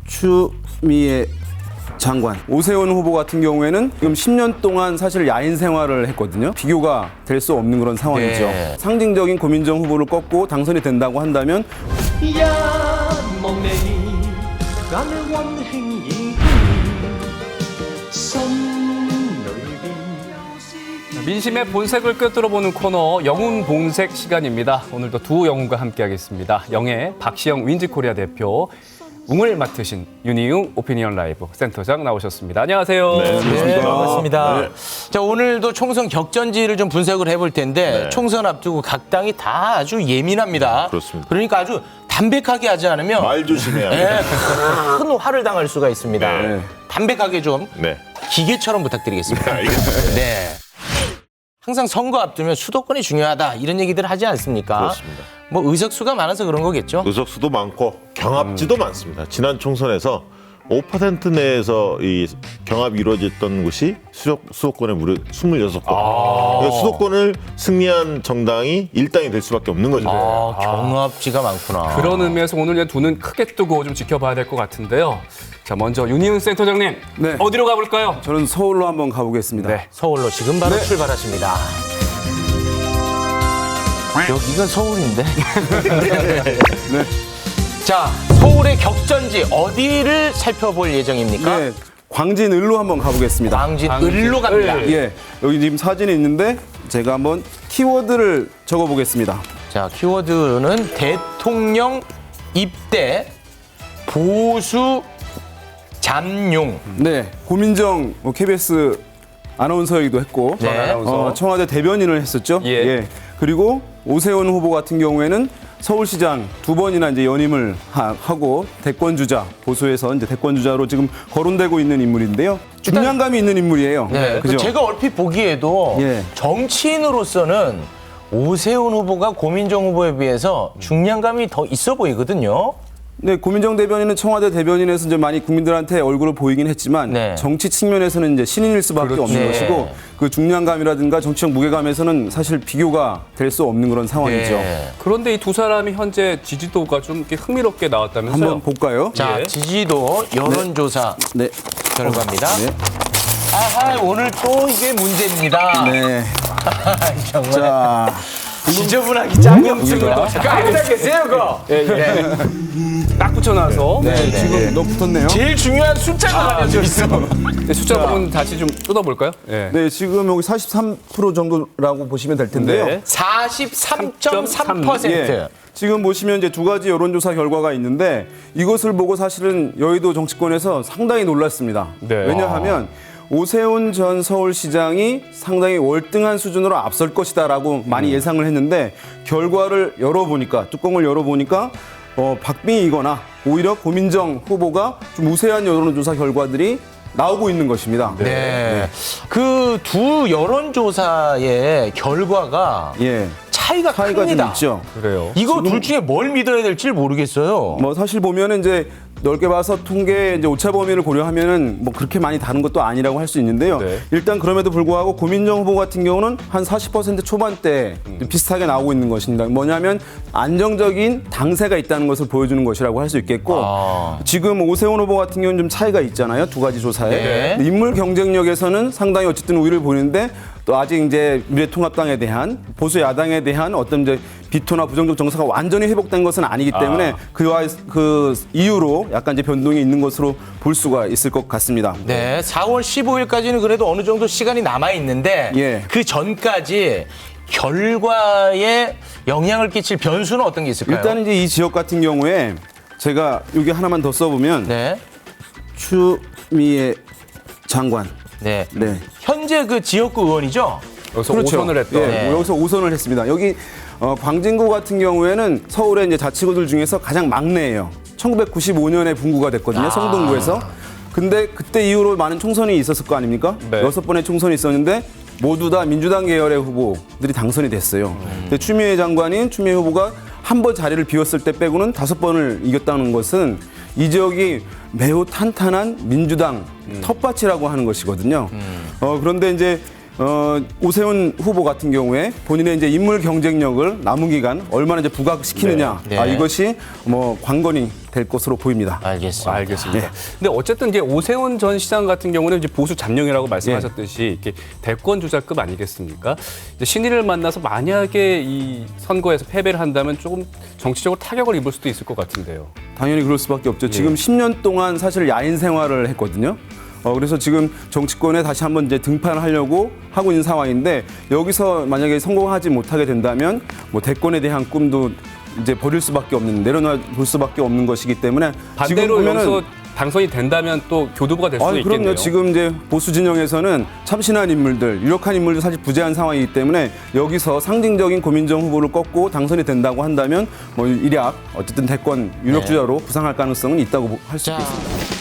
추미애 장관, 오세훈 후보 같은 경우에는 지금 10년 동안 사실 야인 생활을 했거든요. 비교가 될 수 없는 그런 상황이죠. 네. 상징적인 고민정 후보를 꺾고 당선이 된다고 한다면 민심의 본색을 꿰뚫어보는 코너 영웅 본색 시간입니다. 오늘도 두 영웅과 함께하겠습니다. 영예 박시영 윈즈코리아 대표, 웅을 맡으신 윤희웅 오피니언 라이브 센터장 나오셨습니다. 안녕하세요. 네, 반갑습니다. 네. 자, 오늘도 총선 격전지를 좀 분석을 해볼 텐데 네. 총선 앞두고 각 당이 다 아주 예민합니다. 그렇습니다. 그러니까 아주 담백하게 하지 않으면 말 조심해야 네, 돼요. 큰 화를 당할 수가 있습니다. 네. 담백하게 좀 네. 기계처럼 부탁드리겠습니다. 알겠습니다. 네. 항상 선거 앞두면 수도권이 중요하다 이런 얘기들 하지 않습니까? 그렇습니다. 뭐 의석수가 많아서 그런 거겠죠? 의석수도 많고 경합지도 많습니다. 지난 총선에서 5% 내에서 이 경합이 이루어졌던 곳이 수도권에 무려 26곳. 그러니까 수도권을 승리한 정당이 일당이 될 수밖에 없는 거죠. 경합지가 많구나. 그런 의미에서 오늘 두 눈 크게 뜨고 좀 지켜봐야 될 것 같은데요. 자, 먼저 윤희웅 센터장님, 네. 어디로 가볼까요? 저는 서울로 한번 가보겠습니다. 네. 서울로 지금 바로 네. 출발하십니다. 여기가 서울인데. 네. 자, 서울의 격전지 어디를 살펴볼 예정입니까? 네, 광진을로 한번 가보겠습니다. 광진을로 갑니다. 예, 여기 지금 사진이 있는데 제가 한번 키워드를 적어보겠습니다. 자, 키워드는 대통령 입대 보수 잠룡. 네, 고민정 KBS 아나운서이기도 했고 네. 청와대 대변인을 했었죠. 예. 그리고 오세훈 후보 같은 경우에는 서울시장 두 번이나 이제 연임을 하고 대권 주자, 보수에서 이제 대권 주자로 지금 거론되고 있는 인물인데요. 중량감이 있는 인물이에요. 네, 그죠? 제가 얼핏 보기에도 예. 정치인으로서는 오세훈 후보가 고민정 후보에 비해서 중량감이 더 있어 보이거든요. 네, 고민정 대변인은 청와대 대변인에서 이제 많이 국민들한테 얼굴을 보이긴 했지만 네. 정치 측면에서는 이제 신인일 수밖에 없는 네. 것이고 그 중량감이라든가 정치적 무게감에서는 사실 비교가 될 수 없는 그런 상황이죠. 네. 그런데 이 두 사람이 현재 지지도가 좀 이렇게 흥미롭게 나왔다면서요? 한번 볼까요? 자, 예. 지지도 여론조사 네. 결과입니다. 네. 아하, 오늘 또 이게 문제입니다. 네. 정말 자, 지저분하기 짱금증으로 깔끔하겠어요, 그거? 딱 붙여놔서 지금 너 붙었네요. 제일 중요한 숫자가 알려져 있어. 네, 숫자 부분 다시 좀 뜯어볼까요? 예. 네, 지금 여기 43% 정도라고 보시면 될 텐데요. 네. 43.3%. 예. 지금 보시면 이제 두 가지 여론조사 결과가 있는데 이것을 보고 사실은 여의도 정치권에서 상당히 놀랐습니다. 네. 왜냐하면 오세훈 전 서울시장이 상당히 월등한 수준으로 앞설 것이다라고 많이 예상을 했는데 결과를 열어보니까 뚜껑을 열어보니까 박빙이거나 오히려 고민정 후보가 좀 우세한 여론조사 결과들이 나오고 있는 것입니다. 네. 그 두 여론조사의 결과가 예. 차이가 차이가 좀 큽니다. 있죠. 그래요. 이거 둘 중에 뭘 믿어야 될지 모르겠어요. 뭐 사실 보면은 이제 넓게 봐서 통계 이제 오차 범위를 고려하면은 뭐 그렇게 많이 다른 것도 아니라고 할 수 있는데요. 네. 일단 그럼에도 불구하고 고민정 후보 같은 경우는 한 40% 초반대 비슷하게 나오고 있는 것입니다. 뭐냐면 안정적인 당세가 있다는 것을 보여주는 것이라고 할 수 있겠고 지금 오세훈 후보 같은 경우는 좀 차이가 있잖아요. 두 가지 조사에. 네. 인물 경쟁력에서는 상당히 어쨌든 우위를 보이는데 또 아직 이제 미래통합당에 대한 보수 야당에 대한 어떤 이제 비토나 부정적 정서가 완전히 회복된 것은 아니기 때문에 그 이유로 약간 이제 변동이 있는 것으로 볼 수가 있을 것 같습니다. 네, 4월 15일까지는 그래도 어느 정도 시간이 남아 있는데 예. 그 전까지 결과에 영향을 끼칠 변수는 어떤 게 있을까요? 일단 이제 이 지역 같은 경우에 제가 여기 하나만 더 써보면 네, 추미애 장관. 네, 네. 현재 그 지역구 의원이죠. 여기서 그렇죠. 5선을 했던. 예, 네. 여기서 5선을 했습니다. 여기 광진구 같은 경우에는 서울의 이제 자치구들 중에서 가장 막내예요. 1995년에 분구가 됐거든요. 성동구에서. 근데 그때 이후로 많은 총선이 있었을 거 아닙니까? 네. 6번의 총선이 있었는데 모두 다 민주당 계열의 후보들이 당선이 됐어요. 근데 추미애 후보가 한 번 자리를 비웠을 때 빼고는 5번을 이겼다는 것은 이 지역이 매우 탄탄한 민주당 텃밭이라고 하는 것이거든요. 그런데 이제 오세훈 후보 같은 경우에 본인의 이제 인물 경쟁력을 남은 기간 얼마나 이제 부각시키느냐. 네. 네. 이것이 뭐 관건이 될 것으로 보입니다. 알겠습니다. 알겠습니다. 근데 어쨌든 이제 오세훈 전 시장 같은 경우는 이제 보수 잠룡이라고 말씀하셨듯이 이렇게 대권 주자급 아니겠습니까? 이제 신인을 만나서 만약에 이 선거에서 패배를 한다면 조금 정치적으로 타격을 입을 수도 있을 것 같은데요. 당연히 그럴 수밖에 없죠. 지금 10년 동안 사실 야인 생활을 했거든요. 그래서 지금 정치권에 다시 한번 이제 등판하려고 하고 있는 상황인데 여기서 만약에 성공하지 못하게 된다면 뭐 대권에 대한 꿈도 이제 버릴 수밖에 없는 내려놔 볼 수밖에 없는 것이기 때문에 반대로 지금 여기서 당선이 된다면 또 교두보가 될 수도 있겠네요. 그럼요. 지금 이제 보수 진영에서는 참신한 인물들, 유력한 인물들 사실 부재한 상황이기 때문에 여기서 상징적인 고민정 후보를 꺾고 당선이 된다고 한다면 뭐 일약 어쨌든 대권 유력 주자로 부상할 가능성은 있다고 할 수 있겠습니다.